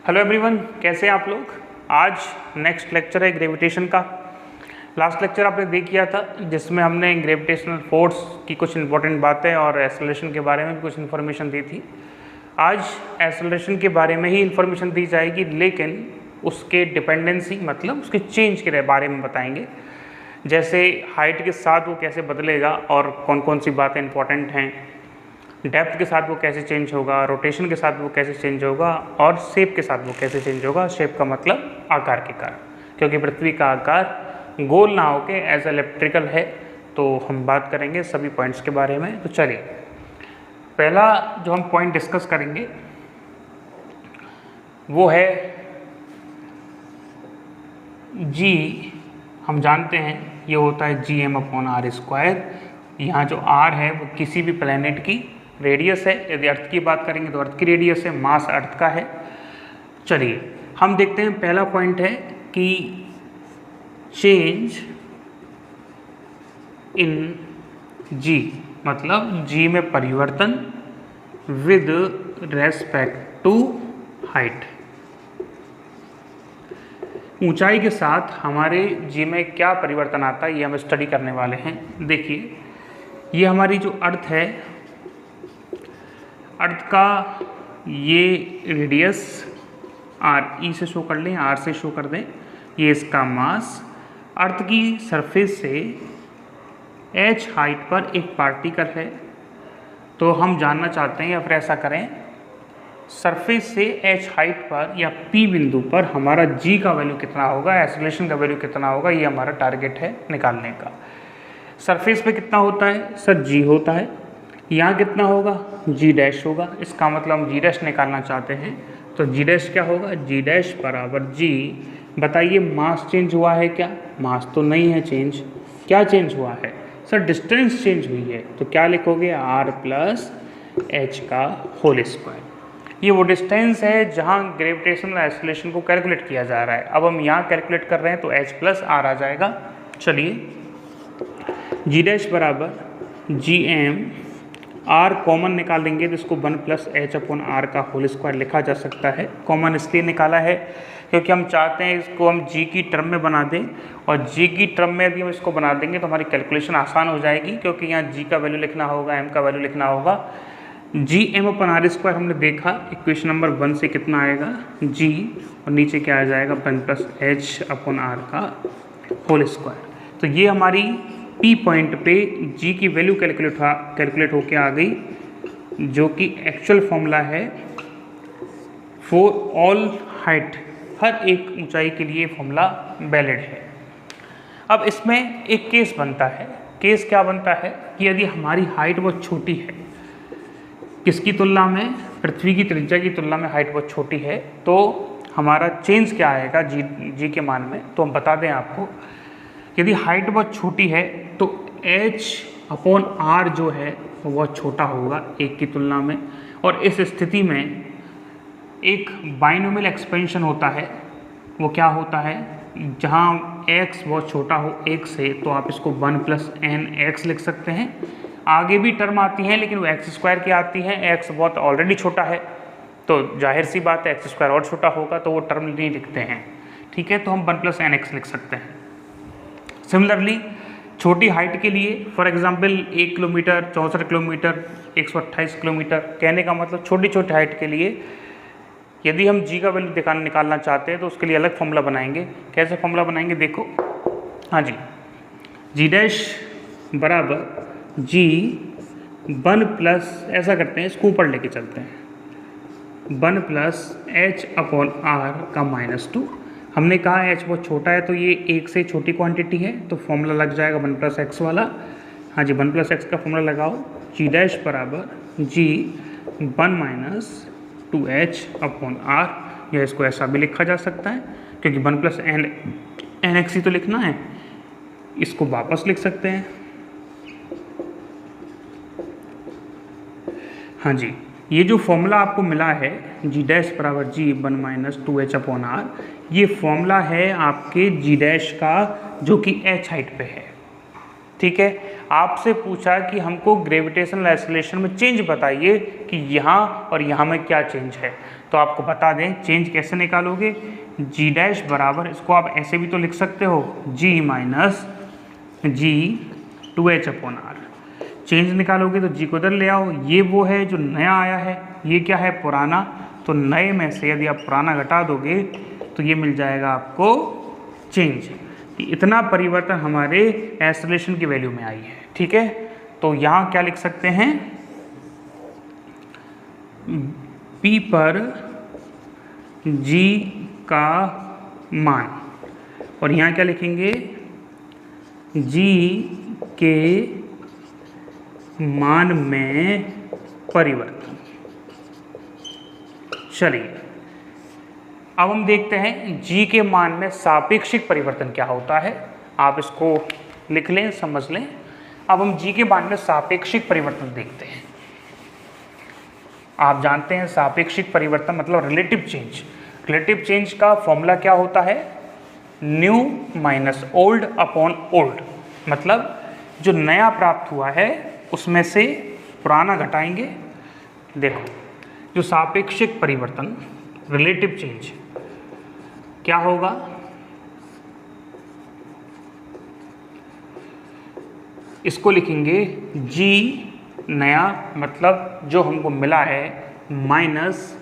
Hello everyone, कैसे हैं आप लोग। आज नेक्स्ट लेक्चर है ग्रेविटेशन का। लास्ट लेक्चर आपने देख किया था जिसमें हमने ग्रेविटेशनल फोर्स की कुछ इंपॉर्टेंट बातें और एक्सेलरेशन के बारे में भी कुछ इन्फॉर्मेशन दी थी। आज एक्सेलरेशन के बारे में ही इन्फॉर्मेशन दी जाएगी, लेकिन उसके डिपेंडेंसी मतलब उसके चेंज के बारे में बताएंगे। जैसे हाइट के साथ वो कैसे बदलेगा और कौन कौन सी बातें इंपॉर्टेंट हैं, डेप्थ के साथ वो कैसे चेंज होगा, रोटेशन के साथ वो कैसे चेंज होगा और शेप के साथ वो कैसे चेंज होगा। शेप का मतलब आकार के कारण, क्योंकि पृथ्वी का आकार गोल ना होके एज इलेप्ट्रिकल है। तो हम बात करेंगे सभी पॉइंट्स के बारे में। तो चलिए, पहला जो हम पॉइंट डिस्कस करेंगे वो है जी। हम जानते हैं ये होता है Gm/r²। यहाँ जो r है वो किसी भी प्लैनेट की रेडियस है। यदि अर्थ की बात करेंगे तो अर्थ की रेडियस है, मास अर्थ का है। चलिए हम देखते हैं, पहला पॉइंट है कि चेंज इन g मतलब g में परिवर्तन विद रेस्पेक्ट टू हाइट। ऊंचाई के साथ हमारे g में क्या परिवर्तन आता है ये हम स्टडी करने वाले हैं। देखिए, ये हमारी जो अर्थ है, अर्थ का ये रेडियस r से शो कर लें, r से शो कर दें। ये इसका मास, अर्थ की सरफेस से h हाइट पर एक पार्टिकल है। तो हम जानना चाहते हैं या फिर ऐसा करें, सरफेस से h हाइट पर या p बिंदु पर हमारा g का वैल्यू कितना होगा, एक्सेलरेशन का वैल्यू कितना होगा, ये हमारा टारगेट है निकालने का। सरफेस पे कितना होता है सर, g होता है। यहाँ कितना होगा, g डैश होगा। इसका मतलब हम g डैश निकालना चाहते हैं तो g डैश क्या होगा, g डैश बराबर g। बताइए मास चेंज हुआ है क्या? मास तो नहीं है चेंज। क्या चेंज हुआ है सर? डिस्टेंस चेंज हुई है। तो क्या लिखोगे, r प्लस h का होल स्क्वायर। ये वो डिस्टेंस है जहाँ ग्रेविटेशनल एक्सेलरेशन को कैलकुलेट किया जा रहा है। अब हम यहाँ कैलकुलेट कर रहे हैं तो h प्लस r आ जाएगा। चलिए, g डैश बराबर Gm, r कॉमन निकाल लेंगे तो इसको 1 प्लस h/r का होल स्क्वायर लिखा जा सकता है। कॉमन इसलिए निकाला है क्योंकि हम चाहते हैं इसको हम g की टर्म में बना दें, और g की टर्म में यदि हम इसको बना देंगे तो हमारी कैलकुलेशन आसान हो जाएगी, क्योंकि यहाँ g का वैल्यू लिखना होगा, m का वैल्यू लिखना होगा। Gm/r² हमने देखा, इक्वेशन नंबर 1 से कितना आएगा g, और नीचे क्या आ जाएगा 1 प्लस h/r का होल स्क्वायर। तो ये हमारी P पॉइंट पे g की वैल्यू कैलकुलेट होके आ गई, जो कि एक्चुअल फॉर्मूला है फॉर ऑल हाइट। हर एक ऊंचाई के लिए फॉर्मूला वैलिड है। अब इसमें एक केस बनता है। केस क्या बनता है कि यदि हमारी हाइट बहुत छोटी है, किसकी तुलना में, पृथ्वी की त्रिज्या की तुलना में हाइट बहुत छोटी है, तो हमारा चेंज क्या आएगा g के मान में। तो हम बता दें आपको, यदि हाइट बहुत छोटी है तो h/r जो है वो बहुत छोटा होगा 1 की तुलना में। और इस स्थिति में एक बाइनोमियल एक्सपेंशन होता है। वो क्या होता है, जहाँ x बहुत छोटा हो 1 से, तो आप इसको 1 प्लस nx लिख सकते हैं। आगे भी टर्म आती हैं लेकिन वो x² की आती हैं। x बहुत ऑलरेडी छोटा है तो जाहिर सी बात है x² और छोटा होगा, तो वो टर्म नहीं लिखते हैं। ठीक है, तो हम 1 प्लस nx लिख सकते हैं। सिमिलरली छोटी हाइट के लिए, for example 1 kilometre, 64 kilometre, 128 kilometre, कहने का मतलब छोटी छोटी हाइट के लिए यदि हम g का वैल्यू निकालना चाहते हैं तो उसके लिए अलग फॉर्मूला बनाएंगे। कैसे फॉर्मूला बनाएंगे देखो, हाँ जी, g डैश बराबर g 1 प्लस, ऐसा करते हैं इसको ऊपर लेके चलते हैं, 1 प्लस h/r का -2। हमने कहा h बहुत छोटा है तो ये 1 से छोटी क्वांटिटी है, तो फॉर्मूला लग जाएगा 1 प्लस x वाला। हाँ जी, 1 प्लस x का फॉर्मूला लगाओ, g डैश बराबर g 1 माइनस 2h/r। या इसको ऐसा भी लिखा जा सकता है क्योंकि 1 प्लस nx ही तो लिखना है। इसको वापस लिख सकते हैं। हाँ जी, ये जो फॉर्मूला आपको मिला है g डैश बराबर g 1 माइनस 2h/r, ये फॉर्मूला है आपके g डैश का, जो कि h हाइट पे है। ठीक है। आपसे पूछा कि हमको ग्रेविटेशनल एक्सेलरेशन में चेंज बताइए कि यहाँ और यहाँ में क्या चेंज है, तो आपको बता दें चेंज कैसे निकालोगे। जी डैश बराबर, इसको आप ऐसे भी तो लिख सकते हो, G minus G 2h upon R. Change निकालोगे तो जी को इधर ले आओ, ये वो है जो नया आया है, ये क्या है पुराना, तो नए में से यदि आप पुराना घटा दोगे तो ये मिल जाएगा आपको चेंज। इतना परिवर्तन हमारे एक्सेलरेशन की वैल्यू में आई है, ठीक है। तो यहाँ क्या लिख सकते हैं, P पर G का मान, और यहाँ क्या लिखेंगे, G के मान में परिवर्तन। चलिए अब हम देखते हैं G के मान में सापेक्षिक परिवर्तन क्या होता है। आप इसको लिख लें, समझ लें। अब हम G के मान में सापेक्षिक परिवर्तन देखते हैं। आप जानते हैं सापेक्षिक परिवर्तन मतलब रिलेटिव चेंज। रिलेटिव चेंज का फॉर्मूला क्या होता है, new minus old upon old, मतलब जो नया प्राप्त हुआ है उसमें से पुराना घटाएंगे। देखो जो सापेक्षिक परिवर्तन रिलेटिव चेंज क्या होगा, इसको लिखेंगे G नया मतलब जो हमको मिला है माइनस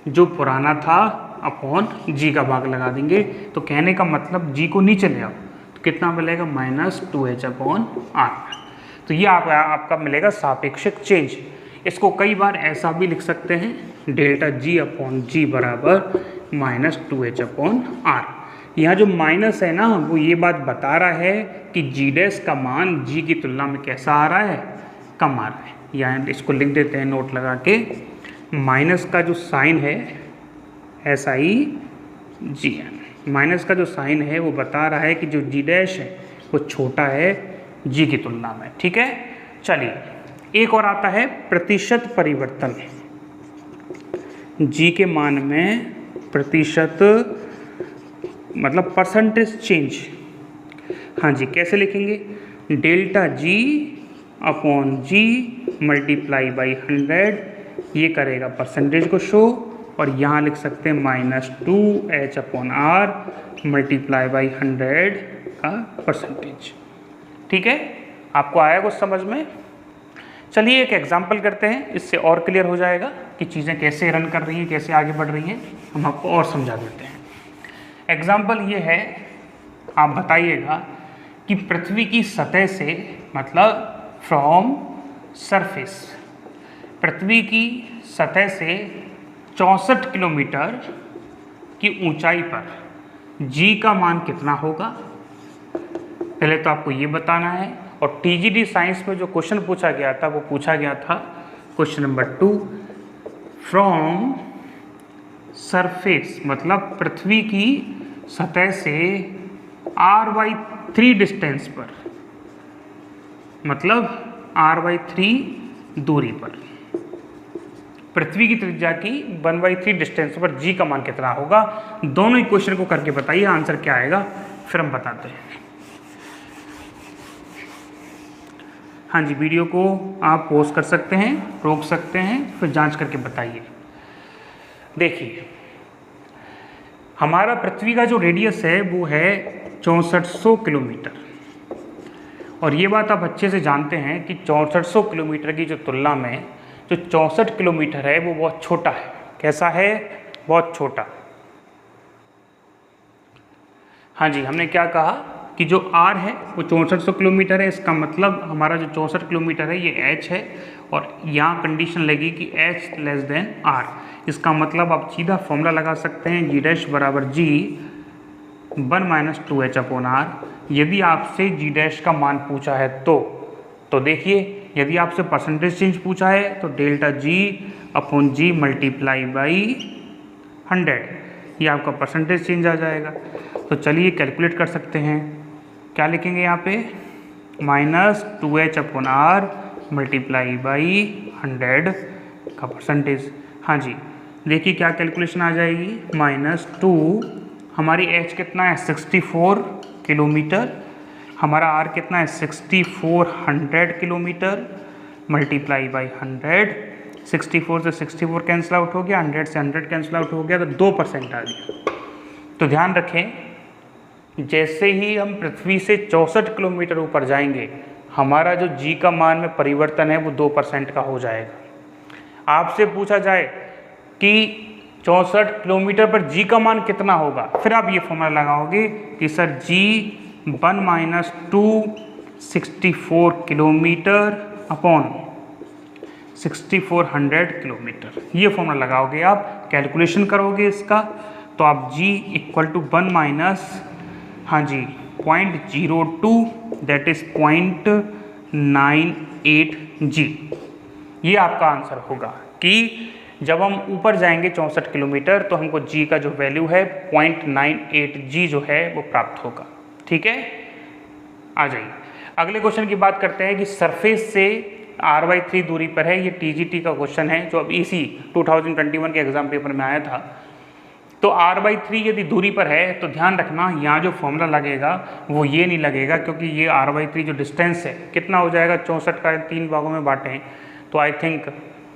जो पुराना था अपॉन G का भाग लगा देंगे। तो कहने का मतलब G को नीचे ले आओ तो कितना मिलेगा, माइनस 2h अपॉन आर। तो ये आपका मिलेगा सापेक्षिक चेंज। इसको कई बार ऐसा भी लिख सकते हैं, डेल्टा G अपॉन G बराबर माइनस 2h अपॉन आर। यहाँ जो माइनस है ना वो ये बात बता रहा है कि G डैश का मान G की तुलना में कैसा आ रहा है, कम आ रहा है। यहाँ इसको लिख देते हैं नोट लगा के, माइनस का जो साइन है SIGN, माइनस का जो साइन है वो बता रहा है कि जो G डैश है वो छोटा है G की तुलना में, ठीक है। चलिए एक और आता है प्रतिशत परिवर्तन। G के मान में प्रतिशत मतलब परसेंटेज चेंज। हाँ जी, कैसे लिखेंगे, delta G upon G multiply by 100, ये करेगा परसेंटेज को शो, और यहाँ लिख सकते हैं minus 2h upon r multiply by 100 का परसेंटेज। ठीक है, आपको आया कुछ समझ में। चलिए एक एग्जाम्पल करते हैं, इससे और क्लियर हो जाएगा कि चीज़ें कैसे रन कर रही हैं, कैसे आगे बढ़ रही हैं। हम आपको और समझा देते हैं। एग्जाम्पल ये है, आप बताइएगा कि पृथ्वी की सतह से मतलब फ्रॉम सरफेस, पृथ्वी की सतह से 64 किलोमीटर की ऊंचाई पर G का मान कितना होगा। पहले तो आपको ये बताना है, और TGT साइंस में जो क्वेश्चन पूछा गया था वो पूछा गया था क्वेश्चन नंबर 2, फ्रॉम सरफेस मतलब पृथ्वी की सतह से r/3 डिस्टेंस पर, मतलब r/3 दूरी पर, पृथ्वी की त्रिज्या की 1/3 डिस्टेंस पर G का मान कितना होगा। दोनों इक्वेशन को करके बताइए आंसर क्या आएगा, फिर हम बताते हैं। हाँ जी, वीडियो को आप पॉज कर सकते हैं, रोक सकते हैं, फिर जांच करके बताइए। देखिए हमारा पृथ्वी का जो रेडियस है वो है 6400 किलोमीटर, और ये बात आप अच्छे से जानते हैं कि 6400 किलोमीटर की जो तुलना में जो 64 किलोमीटर है वो बहुत छोटा है। कैसा है, बहुत छोटा। हाँ जी, हमने क्या कहा कि जो r है वो 6400 किलोमीटर है, इसका मतलब हमारा जो 64 किलोमीटर है ये h है, और यहाँ कंडीशन लगी कि h लेस देन r। इसका मतलब आप सीधा फॉर्मूला लगा सकते हैं, G डैश बराबर G 1 minus 2h upon r। यदि आपसे G डैश का मान पूछा है तो देखिए, यदि आपसे परसेंटेज चेंज पूछा है तो delta G upon G multiply by 100, ये आपका परसेंटेज चेंज आ जाएगा। तो चलिए कैलकुलेट कर सकते हैं। क्या लिखेंगे यहाँ पे, minus 2h upon r multiply by 100 का परसेंटेज। हाँ जी, देखिए क्या कैलकुलेशन आ जाएगी, माइनस 2, हमारी h कितना है 64 किलोमीटर, हमारा आर कितना है 6400 किलोमीटर मल्टीप्लाई बाई 100, 64 से 64 कैंसिल आउट हो गया, 100 से 100 कैंसिल आउट हो गया, तो 2% आ गया। तो ध्यान रखें जैसे ही हम पृथ्वी से 64 किलोमीटर ऊपर जाएंगे हमारा जो जी का मान में परिवर्तन है वो 2% का हो जाएगा। आपसे पूछा जाए कि 64 किलोमीटर पर जी का मान कितना होगा, फिर आप ये फॉर्मूला लगाओगे कि sir ji 1 - 2 64 kilometre upon 6400 kilometre, ये फॉर्मूला लगाओगे आप, कैलकुलेशन करोगे इसका, तो आप g equal to 1 minus 0.02 that is 0.98 g। ये आपका आंसर होगा कि जब हम ऊपर जाएंगे 64 किलोमीटर तो हमको g का जो वैल्यू है 0.98 g जो है वो प्राप्त होगा। ठीक है, आ जाइए अगले क्वेश्चन की बात करते हैं कि सरफेस से r/3 दूरी पर है। ये TGT का क्वेश्चन है जो अब इसी 2021 के एग्जाम पेपर में आया था। तो r/3 यदि दूरी पर है तो ध्यान रखना यहाँ जो फॉर्मूला लगेगा वो ये नहीं लगेगा, क्योंकि ये r/3 जो डिस्टेंस है कितना हो जाएगा, 64 का 3 भागों में बांटें तो आई थिंक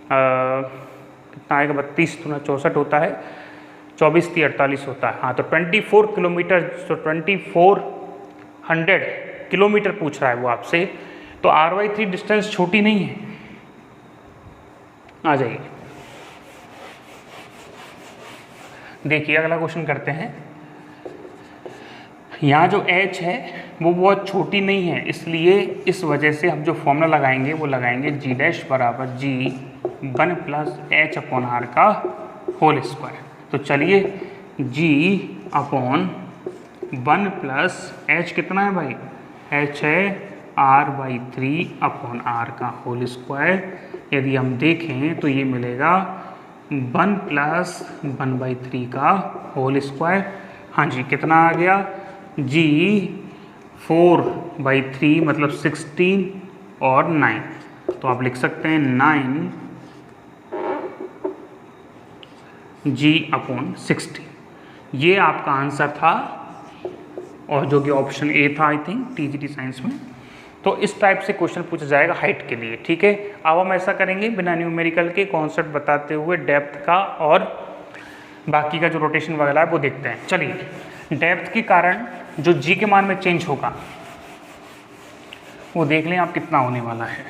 कितना आएगा, 32 × 64 होता है, 24 × 3 48 होता है। हाँ, तो 24 किलोमीटर, तो 2400 किलोमीटर पूछ रहा है वो आपसे, तो r/3 डिस्टेंस छोटी नहीं है। आ जाइए देखिए अगला क्वेश्चन करते हैं। यहाँ जो h है वो बहुत छोटी नहीं है, इसलिए इस वजह से हम जो फॉर्मूला लगाएंगे वो लगाएंगे g' बराबर g 1 + h/r का होल स्क्वायर। तो चलिए g अपॉन 1 + h कितना है भाई, h है r/3/r का होल स्क्वायर। यदि हम देखें तो ये मिलेगा 1 + 1/3 का होल स्क्वायर। हाँ जी, कितना आ गया, g 4/3 मतलब 16 और 9, तो आप लिख सकते हैं 9 g/16। ये आपका आंसर था, और जो कि ऑप्शन ए था आई थिंक TGT साइंस में। तो इस टाइप से क्वेश्चन पूछा जाएगा हाइट के लिए। ठीक है, अब हम ऐसा करेंगे बिना न्यूमेरिकल के कॉन्सेप्ट बताते हुए डेप्थ का और बाकी का जो रोटेशन वगैरह है वो देखते हैं। चलिए डेप्थ के कारण जो जी के मान में चेंज होगा वो देख लें आप कितना होने वाला है।